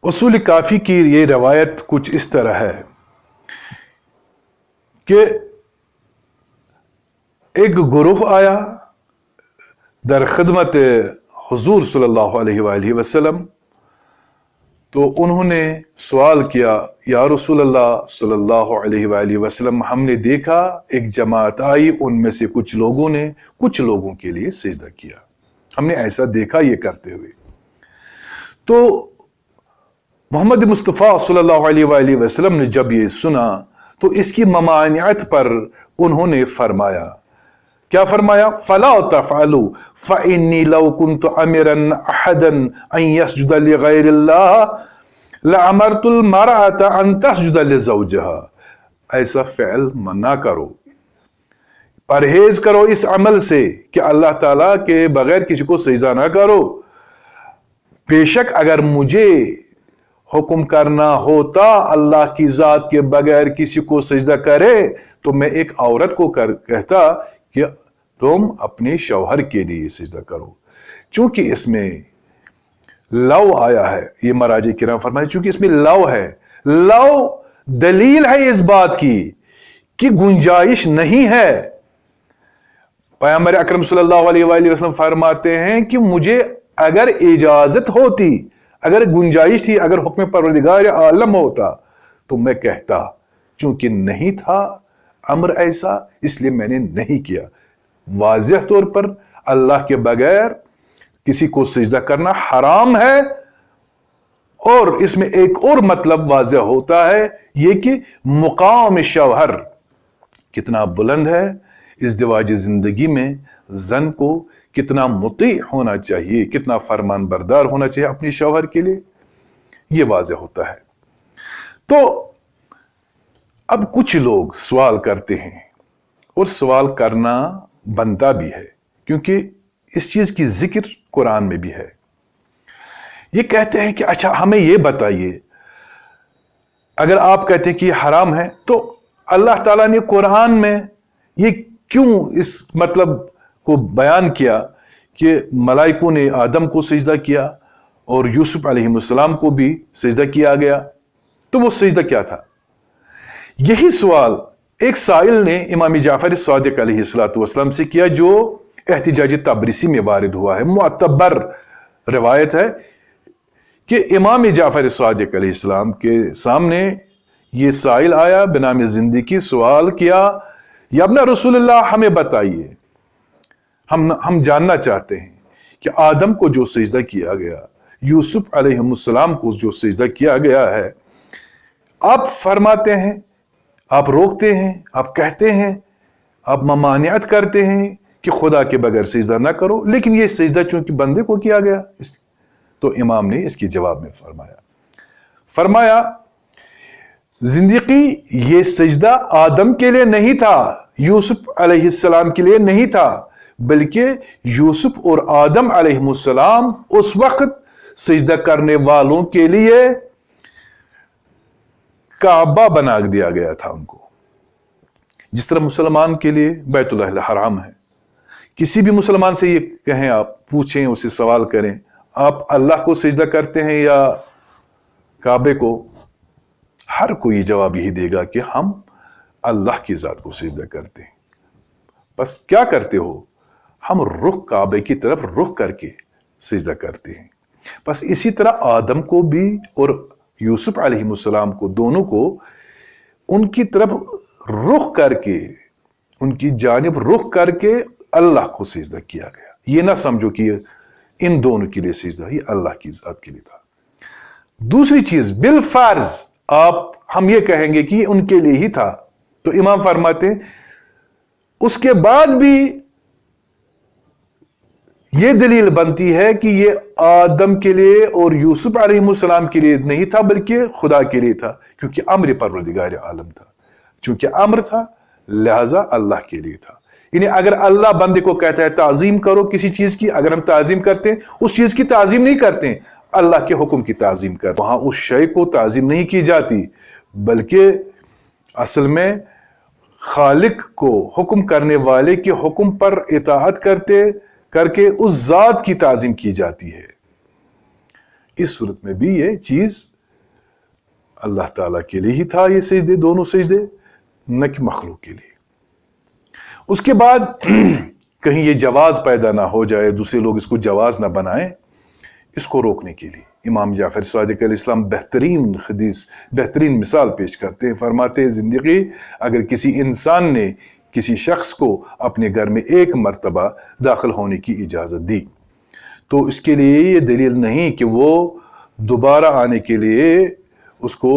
اصول کافی کی یہ روایت کچھ اس طرح ہے کہ ایک گروہ آیا در خدمت حضور صلی اللہ علیہ وآلہ وسلم، تو انہوں نے سوال کیا، یا رسول اللہ صلی اللہ علیہ وآلہ وسلم، ہم نے دیکھا ایک جماعت آئی، ان میں سے کچھ لوگوں نے کچھ لوگوں کے لیے سجدہ کیا، ہم نے ایسا دیکھا یہ کرتے ہوئے۔ تو محمد مصطفیٰ صلی اللہ علیہ وآلہ وسلم نے جب یہ سنا تو اس کی ممانعت پر انہوں نے فرمایا، کیا فرمایا؟ فَلَا تَفْعَلُوا فَإِنِّي لَوْ كُنْتُ أَمِرًا أَحَدًا أَن يَسْجُدَ لِغَيْرِ اللَّهِ لَأَمَرْتُ الْمَرْأَةَ أَن تَسْجُدَ لِزَوْجِهَا۔ ایسا فعل نہ کرو، پرہیز کرو اس عمل سے کہ اللہ تعالیٰ کے بغیر کسی کو سجدہ نہ کرو۔ بے شک اگر مجھے حکم کرنا ہوتا اللہ کی ذات کے بغیر کسی کو سجدہ کرے تو میں ایک عورت کو کہتا کہ تم اپنے شوہر کے لیے سجدہ کرو۔ چونکہ اس میں لو آیا ہے، یہ مراجع کرام فرمائے، چونکہ اس میں لو ہے، لو دلیل ہے اس بات کی کہ گنجائش نہیں ہے۔ پیغمبر اکرم صلی اللہ علیہ وآلہ وسلم فرماتے ہیں کہ مجھے اگر اجازت ہوتی، اگر گنجائش تھی، اگر حکم پروردگار عالم ہوتا تو میں کہتا، چونکہ نہیں تھا امر ایسا اس لیے میں نے نہیں کیا۔ واضح طور پر اللہ کے بغیر کسی کو سجدہ کرنا حرام ہے، اور اس میں ایک اور مطلب واضح ہوتا ہے، یہ کہ مقام شوہر کتنا بلند ہے، ازدواج زندگی میں زن کو کتنا مطیع ہونا چاہیے، کتنا فرمان بردار ہونا چاہیے اپنی شوہر کے لیے، یہ واضح ہوتا ہے۔ تو اب کچھ لوگ سوال کرتے ہیں، اور سوال کرنا بنتا بھی ہے کیونکہ اس چیز کی ذکر قرآن میں بھی ہے۔ یہ کہتے ہیں کہ اچھا ہمیں یہ بتائیے، اگر آپ کہتے ہیں کہ یہ حرام ہے تو اللہ تعالیٰ نے قرآن میں یہ کیوں اس مطلب کو بیان کیا کہ ملائکوں نے آدم کو سجدہ کیا اور یوسف علیہ السلام کو بھی سجدہ کیا گیا، تو وہ سجدہ کیا تھا؟ یہی سوال ایک سائل نے امام جعفر صادق علیہ السلام سے کیا، جو احتجاج تبریسی میں وارد ہوا ہے۔ معتبر روایت ہے کہ امام جعفر صادق علیہ السلام کے سامنے یہ سائل آیا، بنام زندگی سوال کیا، یا ابن رسول اللہ ہمیں بتائیے، ہم جاننا چاہتے ہیں کہ آدم کو جو سجدہ کیا گیا، یوسف علیہ السلام کو جو سجدہ کیا گیا ہے، آپ فرماتے ہیں، آپ روکتے ہیں، آپ کہتے ہیں، آپ ممانعت کرتے ہیں کہ خدا کے بغیر سجدہ نہ کرو، لیکن یہ سجدہ چونکہ بندے کو کیا گیا، تو امام نے اس کی جواب میں فرمایا زندگی یہ سجدہ آدم کے لیے نہیں تھا، یوسف علیہ السلام کے لیے نہیں تھا، بلکہ یوسف اور آدم علیہ السلام اس وقت سجدہ کرنے والوں کے لیے کعبہ بنا دیا گیا تھا ان کو، جس طرح مسلمان کے لیے بیت اللہ الحرام ہے۔ کسی بھی مسلمان سے یہ کہیں، آپ پوچھیں، اسے سوال کریں، آپ اللہ کو سجدہ کرتے ہیں یا کعبے کو، ہر کوئی جواب یہی دے گا کہ ہم اللہ کی ذات کو سجدہ کرتے ہیں۔ بس کیا کرتے ہو؟ ہم رخ کعبے کی طرف رخ کر کے سجدہ کرتے ہیں۔ بس اسی طرح آدم کو بھی اور یوسف علیہ السلام کو، دونوں کو ان کی طرف رخ کر کے، ان کی جانب رخ کر کے اللہ کو سجدہ کیا گیا۔ یہ نہ سمجھو کہ ان دونوں کے لیے سجدہ، یہ اللہ کی ذات کے لیے تھا۔ دوسری چیز، بالفرض ہم یہ کہیں گے کہ ان کے لیے ہی تھا، تو امام فرماتے ہیں اس کے بعد بھی یہ دلیل بنتی ہے کہ یہ آدم کے لیے اور یوسف علیہ السلام کے لیے نہیں تھا، بلکہ خدا کے لیے تھا، کیونکہ امر پروردگار عالم تھا۔ چونکہ امر تھا لہذا اللہ کے لیے تھا۔ یعنی اگر اللہ بندے کو کہتا ہے تعظیم کرو کسی چیز کی، اگر ہم تعظیم کرتے ہیں، اس چیز کی تعظیم نہیں کرتے ہیں، اللہ کے حکم کی تعظیم کرتے ہیں، وہاں اس شے کو تعظیم نہیں کی جاتی، بلکہ اصل میں خالق کو، حکم کرنے والے کے حکم پر اطاعت کر کے اس ذات کی تعظیم کی جاتی ہے۔ اس صورت میں بھی یہ چیز اللہ تعالیٰ کے لیے ہی تھا، یہ سجدے، دونوں سجدے، نہ کہ مخلوق کے لیے۔ اس کے بعد کہیں یہ جواز پیدا نہ ہو جائے، دوسرے لوگ اس کو جواز نہ بنائیں، اس کو روکنے کے لیے امام جعفر صادق علیہ السلام بہترین حدیث، بہترین مثال پیش کرتے ہیں۔ فرماتے ہیں زندگی اگر کسی انسان نے کسی شخص کو اپنے گھر میں ایک مرتبہ داخل ہونے کی اجازت دی تو اس کے لیے یہ دلیل نہیں کہ وہ دوبارہ آنے کے لیے اس کو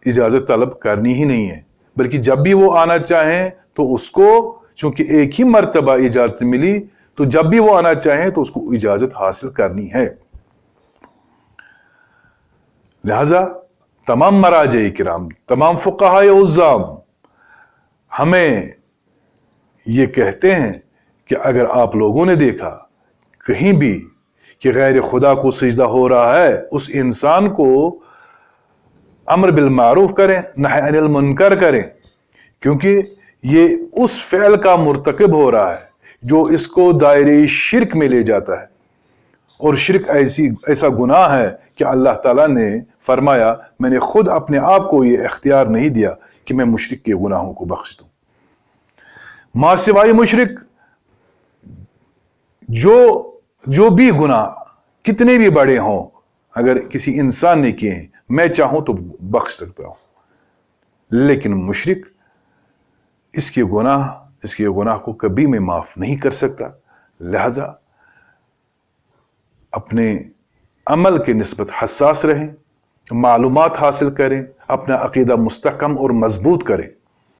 اجازت طلب کرنی ہی نہیں ہے، بلکہ جب بھی وہ آنا چاہیں تو اس کو، چونکہ ایک ہی مرتبہ اجازت ملی تو جب بھی وہ آنا چاہیں تو اس کو اجازت حاصل کرنی ہے۔ لہذا تمام مراجع کرام، تمام فقہاء عظام ہمیں یہ کہتے ہیں کہ اگر آپ لوگوں نے دیکھا کہیں بھی کہ غیر خدا کو سجدہ ہو رہا ہے، اس انسان کو امر بالمعروف کریں، نہی عن المنکر کریں، کیونکہ یہ اس فعل کا مرتکب ہو رہا ہے جو اس کو دائرے شرک میں لے جاتا ہے، اور شرک ایسا گناہ ہے کہ اللہ تعالیٰ نے فرمایا میں نے خود اپنے آپ کو یہ اختیار نہیں دیا کہ میں مشرک کے گناہوں کو بخش دوں۔ ما سوائے مشرک جو بھی گناہ کتنے بھی بڑے ہوں، اگر کسی انسان نے کیے ہیں، میں چاہوں تو بخش سکتا ہوں، لیکن مشرک اس کے گناہ کو کبھی میں معاف نہیں کر سکتا۔ لہذا اپنے عمل کے نسبت حساس رہیں، معلومات حاصل کریں، اپنا عقیدہ مستحکم اور مضبوط کریں،